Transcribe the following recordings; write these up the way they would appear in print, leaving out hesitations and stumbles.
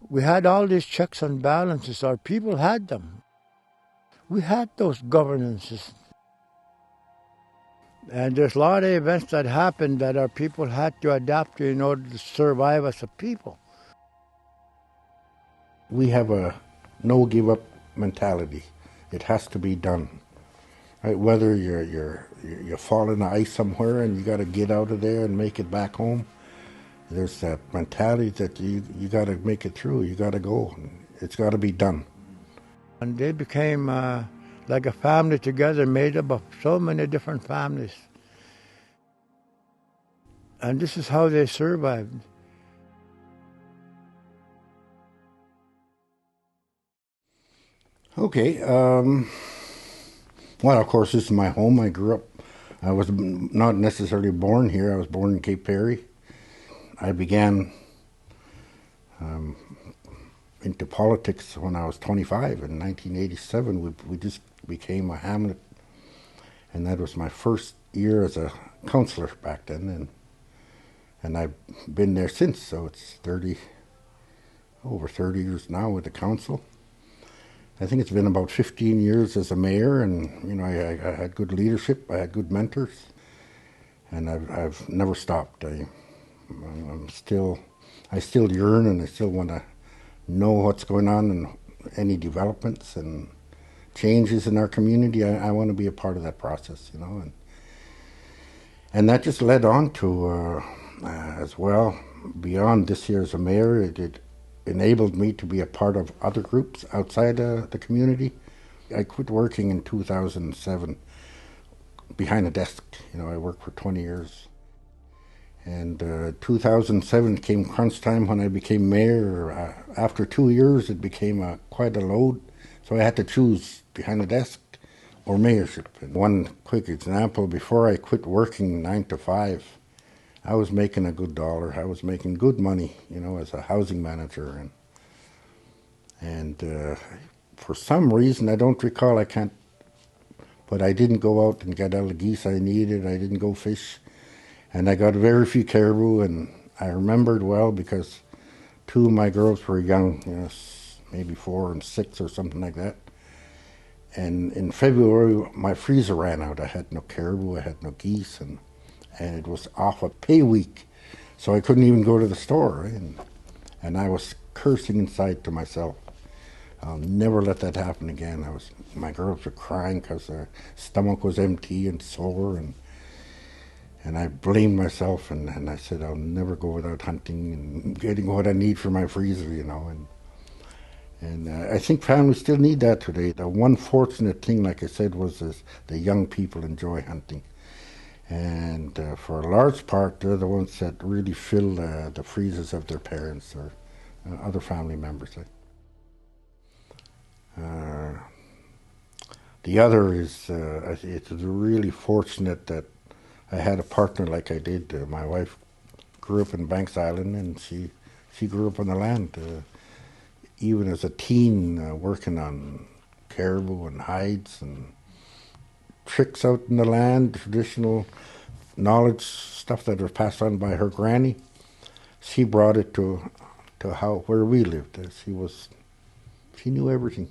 We had all these checks and balances. Our people had them. We had those governances. And there's a lot of events that happened that our people had to adapt to in order to survive as a people. We have a no give up mentality. It has to be done. Right? Whether you fall in the ice somewhere and you got to get out of there and make it back home, there's that mentality that you got to make it through. You got to go. It's got to be done. And they became like a family together, made up of so many different families. And this is how they survived. Okay. Well, of course, this is my home. I grew up. I was not necessarily born here. I was born in Cape Perry. I began into politics when I was 25. In 1987, we just became a hamlet. And that was my first year as a councillor back then. And I've been there since, so it's over 30 years now with the council. I think it's been about 15 years as a mayor, and I had good leadership, I had good mentors, and I've never stopped. I still yearn, and I still want to know what's going on and any developments and changes in our community. I want to be a part of that process, and that just led on to as well. Beyond this year as a mayor, it enabled me to be a part of other groups outside the community. I quit working in 2007 behind a desk. I worked for 20 years. And 2007 came crunch time when I became mayor. After 2 years, it became quite a load. So I had to choose behind the desk or mayorship. And one quick example, before I quit working 9 to 5, I was making a good dollar. I was making good money, as a housing manager. And for some reason, I don't recall, but I didn't go out and get all the geese I needed. I didn't go fish. And I got very few caribou, and I remembered well because 2 of my girls were young, maybe 4 and 6 or something like that. And in February, my freezer ran out. I had no caribou, I had no geese, and it was off a pay week, so I couldn't even go to the store. Right? And I was cursing inside to myself. I'll never let that happen again. My girls were crying because their stomach was empty and sore, and I blamed myself, and I said I'll never go without hunting and getting what I need for my freezer, And I think families still need that today. The one fortunate thing, like I said, was the young people enjoy hunting. And for a large part, they're the ones that really fill the freezers of their parents or other family members. The other is, it's really fortunate that I had a partner like I did. My wife grew up in Banks Island, and she grew up on the land. Even as a teen, working on caribou and hides and tricks out in the land, traditional knowledge, stuff that was passed on by her granny. She brought it to where we lived. She knew everything.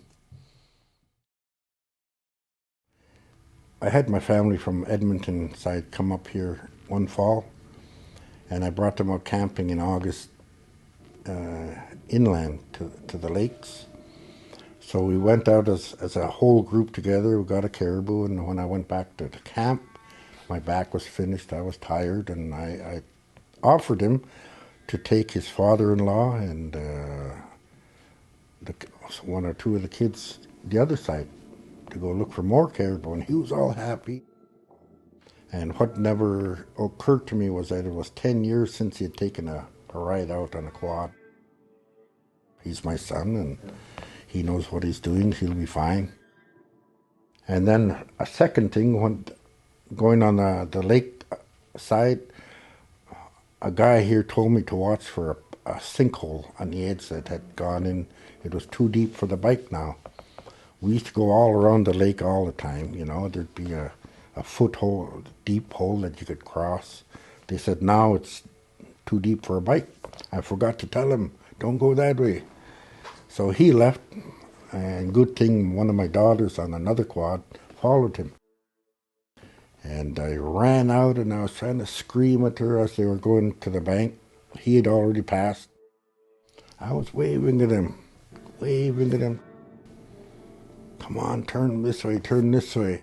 I had my family from Edmonton side come up here one fall, and I brought them out camping in August inland to the lakes. So we went out as a whole group together. We got a caribou, and when I went back to the camp, my back was finished. I was tired, and I offered him to take his father-in-law and 1 or 2 of the kids the other side to go look for more caribou, and he was all happy. And what never occurred to me was that it was 10 years since he had taken a ride out on a quad. He's my son, and he knows what he's doing. He'll be fine. And then a second thing, when going on the lake side, a guy here told me to watch for a sinkhole on the edge that had gone in. It was too deep for the bike now. We used to go all around the lake all the time, There'd be a foot-hole, deep hole that you could cross. They said now it's too deep for a bike. I forgot to tell him, don't go that way. So he left, and good thing one of my daughters on another quad followed him. And I ran out and I was trying to scream at her as they were going to the bank. He had already passed. I was waving at him, waving at him. Come on, turn this way, turn this way.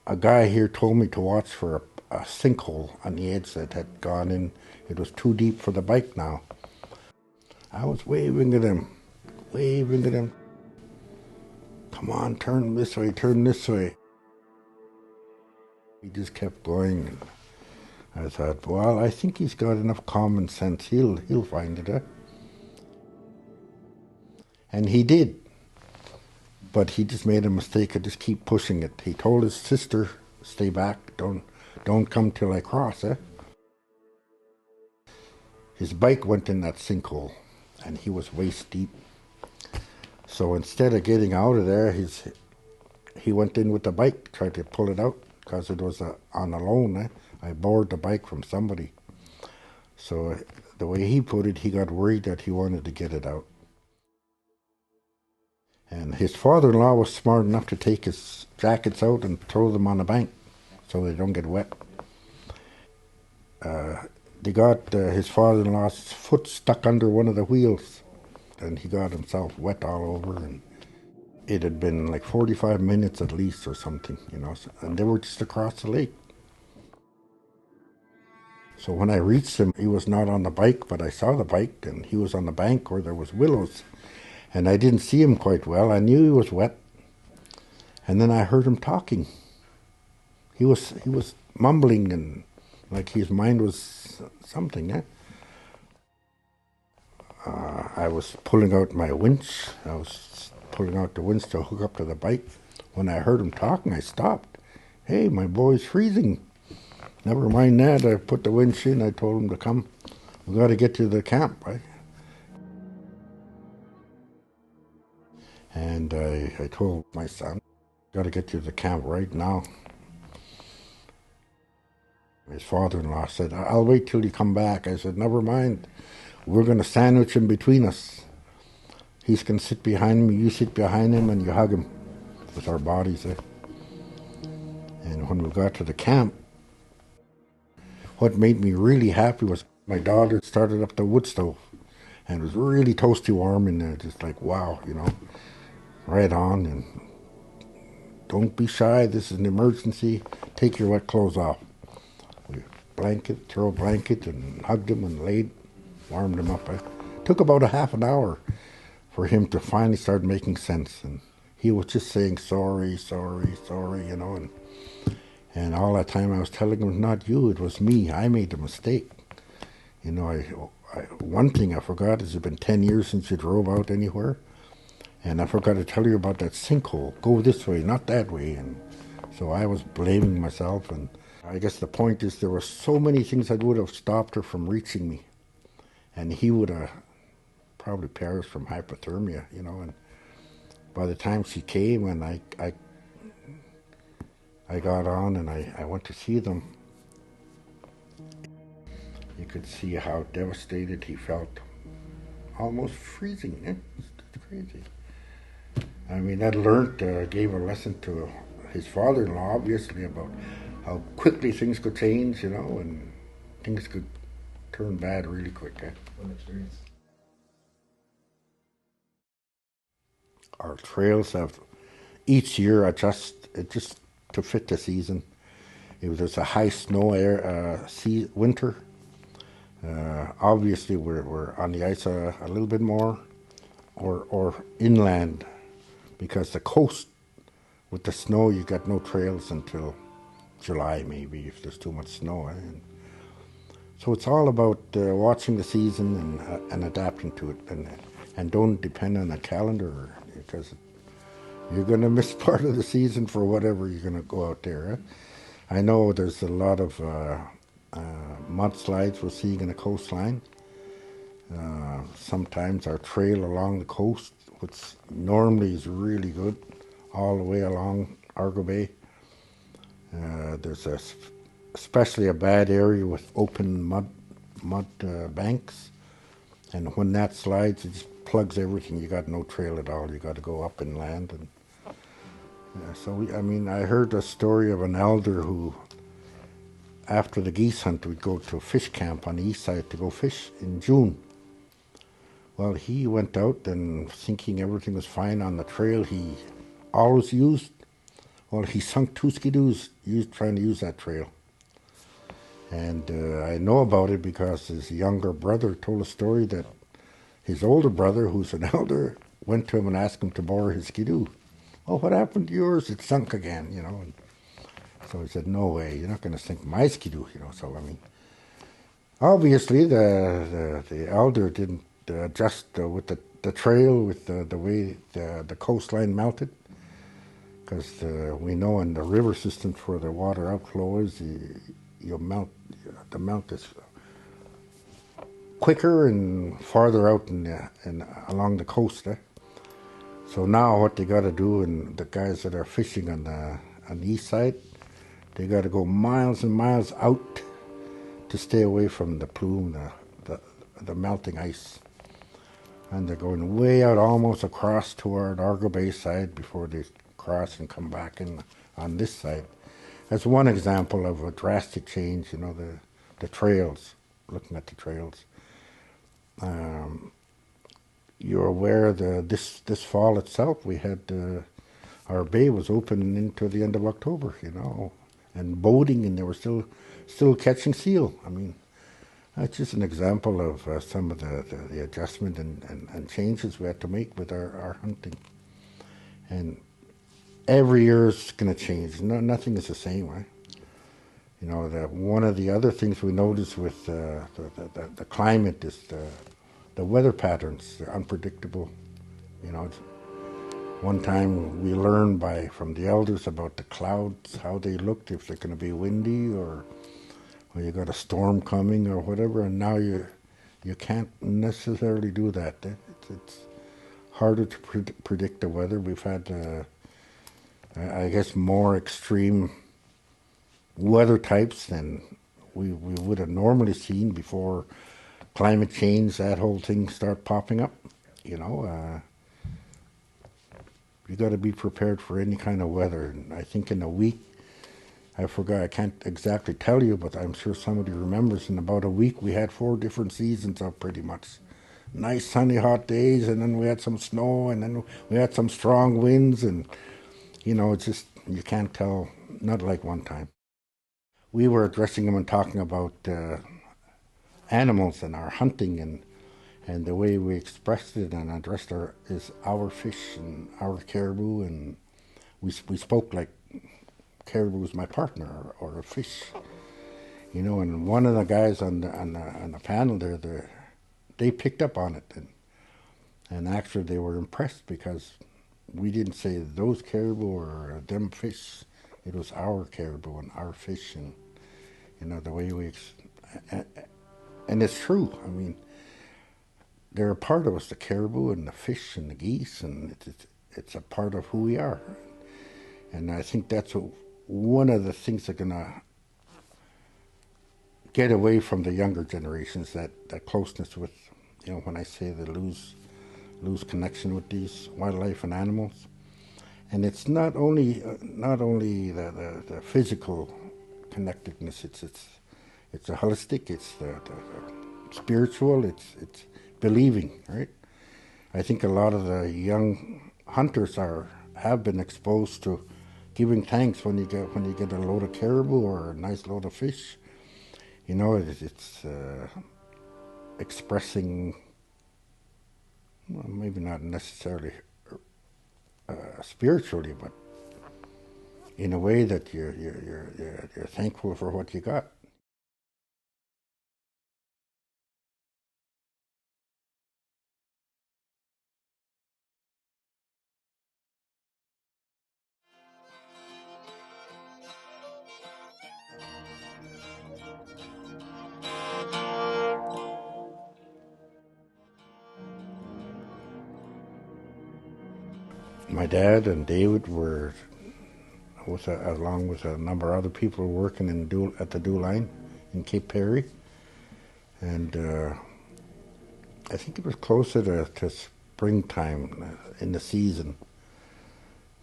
A guy here told me to watch for a sinkhole on the edge that had gone in. It was too deep for the bike now. I was waving at him, waving at him. Come on, turn this way, turn this way. He just kept going. I thought, well, I think he's got enough common sense. He'll find it, eh? And he did. But he just made a mistake of just keep pushing it. He told his sister, stay back, don't come till I cross, eh? His bike went in that sinkhole, and he was waist deep. So instead of getting out of there, he went in with the bike, tried to pull it out, because it was on a loan, eh? I borrowed the bike from somebody. So the way he put it, he got worried that he wanted to get it out. And his father-in-law was smart enough to take his jackets out and throw them on the bank so they don't get wet. They got his father-in-law's foot stuck under one of the wheels, and he got himself wet all over. And it had been like 45 minutes at least or something, you know, and they were just across the lake. So when I reached him, he was not on the bike, but I saw the bike, and he was on the bank where there was willows. And I didn't see him quite well. I knew he was wet. And then I heard him talking. He was mumbling and like his mind was something, eh? I was pulling out my winch. I was pulling out the winch to hook up to the bike. When I heard him talking, I stopped. Hey, my boy's freezing. Never mind that. I put the winch in. I told him to come. We got to get to the camp, right? And I told my son, got to get to the camp right now. His father-in-law said, I'll wait till you come back. I said, never mind. We're going to sandwich him between us. He's going to sit behind me, you sit behind him, and you hug him with our bodies. Eh? And when we got to the camp, what made me really happy was my daughter started up the wood stove. And it was really toasty warm in there, just like, wow, you know, right on. And don't be shy, this is an emergency. Take your wet clothes off. Throw a blanket and hugged him and warmed him up. It took about a half an hour for him to finally start making sense. And he was just saying, sorry, sorry, sorry, you know. And all that time I was telling him, not you, it was me. I made a mistake. You know, one thing I forgot is it's been 10 years since you drove out anywhere. And I forgot to tell you about that sinkhole. Go this way, not that way. And so I was blaming myself. And I guess the point is there were so many things that would have stopped her from reaching me. And he would have probably perished from hypothermia, you know. And by the time she came and I got on and I went to see them, you could see how devastated he felt. Almost freezing, eh? It's crazy. I mean, that gave a lesson to his father-in-law, obviously, about how quickly things could change, you know, and things could turn bad really quick. Eh? What an experience. Our trails have each year adjusted just to fit the season. If there's a high snow winter, obviously we're on the ice a little bit more, or inland, because the coast with the snow you got no trails until July maybe if there's too much snow. Eh? So it's all about watching the season and adapting to it, and don't depend on a calendar because you're going to miss part of the season for whatever you're going to go out there. Eh? I know there's a lot of mudslides we're seeing in the coastline. Sometimes our trail along the coast, which normally is really good, all the way along Argo Bay. There's especially a bad area with open mud banks, and when that slides, it just plugs everything. You got no trail at all. You got to go up inland, and I heard a story of an elder who, after the geese hunt, would go to a fish camp on the east side to go fish in June. Well, he went out and thinking everything was fine on the trail he always used. Well, he sunk 2 skidoos trying to use that trail. And I know about it because his younger brother told a story that his older brother, who's an elder, went to him and asked him to borrow his skidoo. Oh, what happened to yours? It sunk again, And so he said, no way, you're not going to sink my skidoo, So, obviously the elder didn't adjust with the trail, with the way the coastline melted. Because we know in the river systems where the water outflow is, the melt is quicker and farther out along the coast. So now what they got to do, and the guys that are fishing on the east side, they got to go miles and miles out to stay away from the plume, the melting ice. And they're going way out, almost across toward Argo Bay side before they cross and come back in on this side. That's one example of a drastic change, the trails, looking at the trails. You're aware that this fall itself, we had our bay was open into the end of October, and boating, and they were still catching seal. That's just an example of some of the adjustment and changes we had to make with our hunting. And every year is going to change. Nothing is the same, right? That one of the other things we notice with the climate is the weather patterns. They're unpredictable. One time we learned from the elders about the clouds, how they looked, if they're going to be windy or you got a storm coming or whatever, and now you can't necessarily do that. It's harder to predict the weather. We've had, I guess, more extreme weather types than we would have normally seen before climate change, that whole thing start popping up. You got to be prepared for any kind of weather. And I think in a week, I forgot, I can't exactly tell you, but I'm sure somebody remembers, in about a week we had 4 different seasons of pretty much. Nice sunny hot days, and then we had some snow, and then we had some strong winds, and it's just, you can't tell, not like one time. We were addressing them and talking about animals and our hunting, and the way we expressed it and addressed our fish and our caribou, and we spoke like caribou is my partner or a fish, and one of the guys on the panel there, they picked up on it, and actually they were impressed because we didn't say those caribou or them fish. It was our caribou and our fish, and the way and it's true. They're a part of us, the caribou and the fish and the geese, and it's a part of who we are. And I think that's one of the things that are gonna get away from the younger generations, that closeness with, when I say they lose connection with these wildlife and animals. And it's not only the physical connectedness. It's a holistic. It's the spiritual. It's believing, right? I think a lot of the young hunters have been exposed to giving thanks when you get a load of caribou or a nice load of fish. It's expressing, well, maybe not necessarily spiritually, but in a way that you're thankful for what you got. My dad and David were, along with a number of other people, working at the Dew Line in Cape Perry. And I think it was closer to springtime in the season,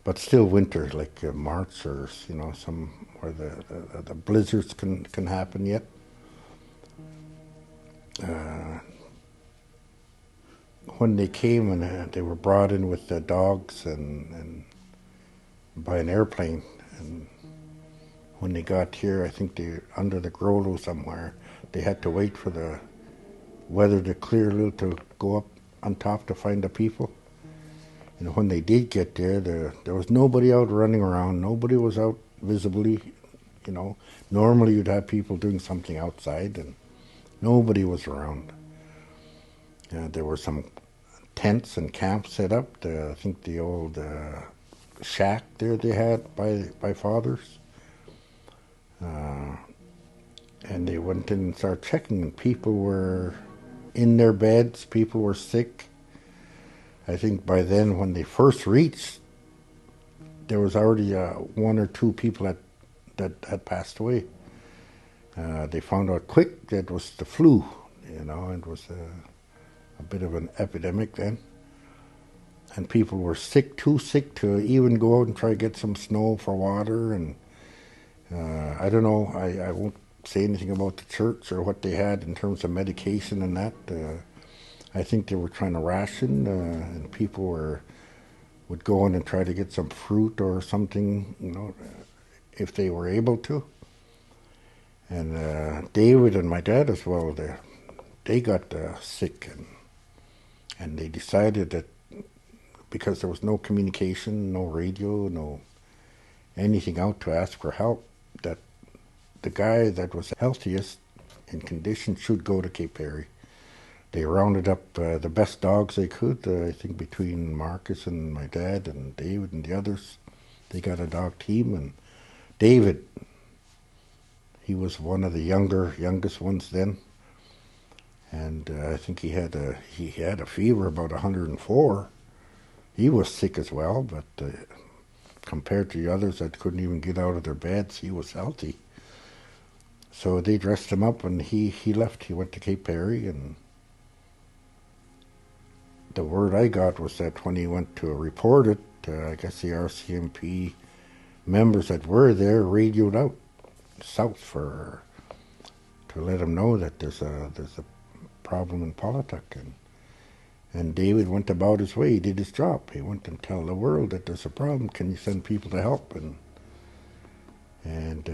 but still winter, like March or some where the blizzards can happen yet. When they came and they were brought in with the dogs and by an airplane, and when they got here, I think they under the Grotto somewhere, they had to wait for the weather to clear a little to go up on top to find the people. And when they did get there was nobody out running around. Nobody was out visibly, Normally you'd have people doing something outside, and nobody was around. There were some tents and camps set up. I think the old shack there they had by Father's. And they went in and started checking, and people were in their beds, people were sick. I think by then, when they first reached, there was already one or two people that had passed away. They found out quick that it was the flu, it was a bit of an epidemic then. And people were too sick to even go out and try to get some snow for water. And I don't know, I won't say anything about the church or what they had in terms of medication and that. I think they were trying to ration, and people would go in and try to get some fruit or something, if they were able to. And David and my dad as well, they got sick, and they decided that because there was no communication, no radio, no anything out to ask for help, that the guy that was healthiest in condition should go to Cape Perry. They rounded up the best dogs they could, I think between Marcus and my dad and David and the others. They got a dog team, and David, he was one of the youngest ones then. And I think he had a fever about 104. He was sick as well, but compared to the others that couldn't even get out of their beds, he was healthy. So they dressed him up, and he left. He went to Cape Perry, and the word I got was that when he went to report it, I guess the RCMP members that were there radioed out south to let him know that there's a problem in Paulatuk. And David went about his way. He did his job. He went and tell the world that there's a problem. Can you send people to help? And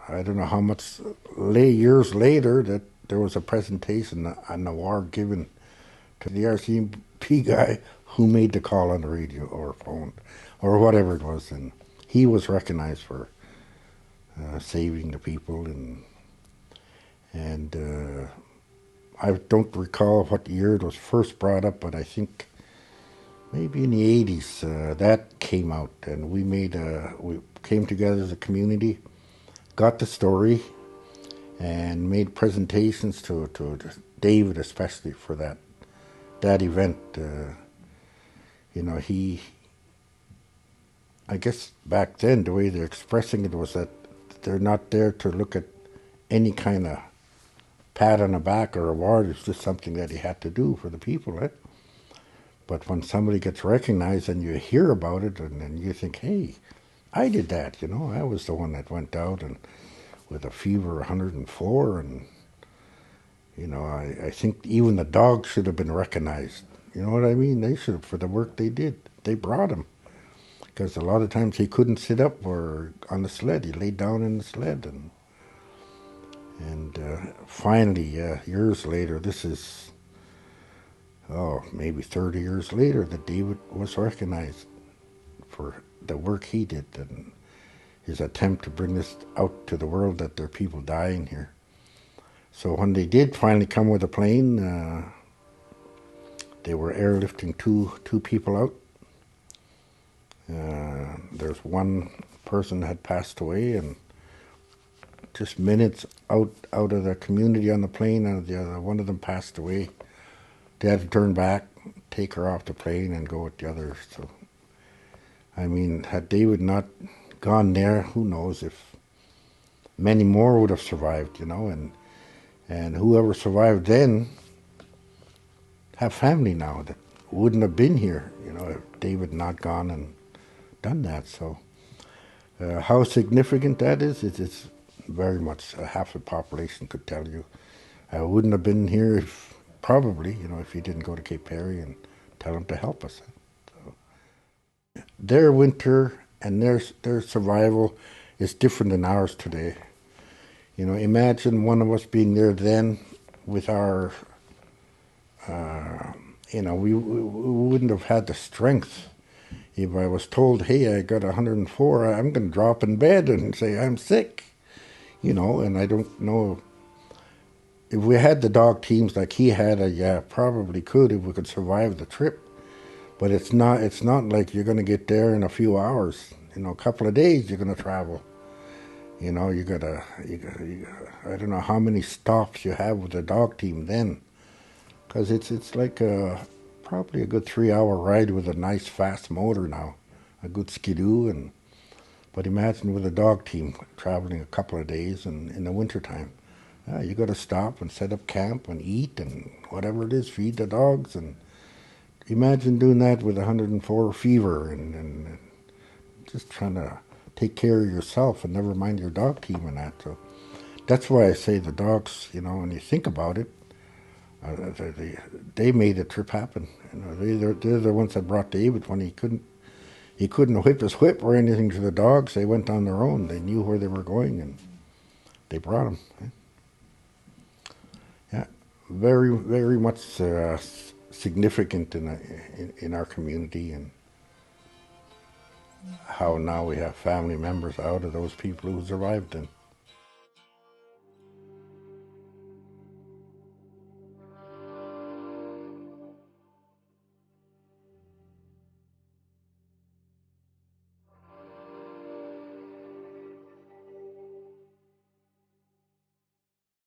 I don't know how much years later that there was a presentation on the war given to the RCMP guy who made the call on the radio or phone or whatever it was, and he was recognized for saving the people. And I don't recall what year it was first brought up, but I think maybe in the 80s that came out, and we came together as a community, got the story, and made presentations to David especially for that event. I guess back then the way they're expressing it was that they're not there to look at any kind of pat on the back or award. It's just something that he had to do for the people, right? But when somebody gets recognized and you hear about it, and then you think, hey, I did that, I was the one that went out and with a fever 104, and I think even the dogs should have been recognized. You know what I mean? They should have, for the work they did. They brought him. Because a lot of times he couldn't sit up or on the sled. He laid down in the sled. And finally, years later, this is, maybe 30 years later, that David was recognized for the work he did and his attempt to bring this out to the world that there are people dying here. So when they did finally come with a plane, they were airlifting two people out. There's one person that had passed away, and just minutes out of the community on the plane, and the other one of them passed away. They had to turn back, take her off the plane, and go with the others. So I mean, had David not gone there, who knows if many more would have survived, and whoever survived then have family now that wouldn't have been here, if David not gone and done that. So how significant that is, it's very much half the population could tell you. I wouldn't have been here probably, if he didn't go to Cape Perry and tell him to help us. So their winter and their survival is different than ours today. Imagine one of us being there then with our, we wouldn't have had the strength. If I was told, hey, I got 104, I'm going to drop in bed and say I'm sick, and I don't know. If we had the dog teams like he had, yeah, probably could if we could survive the trip. But it's not like you're going to get there in a few hours. A couple of days you're going to travel. You gotta, I don't know how many stops you have with the dog team then. Because it's like probably a good 3-hour ride with a nice fast motor now. A good skidoo. But imagine with a dog team traveling a couple of days in the wintertime. You got to stop and set up camp and eat and whatever it is, feed the dogs. And imagine doing that with 104 fever and just trying to take care of yourself and never mind your dog team and that. So that's why I say the dogs, when you think about it, they made the trip happen. They're the ones that brought David when he couldn't whip his whip or anything to the dogs. They went on their own. They knew where they were going and they brought him. Yeah, very, very much significant in our community, and how now we have family members out of those people who survived then.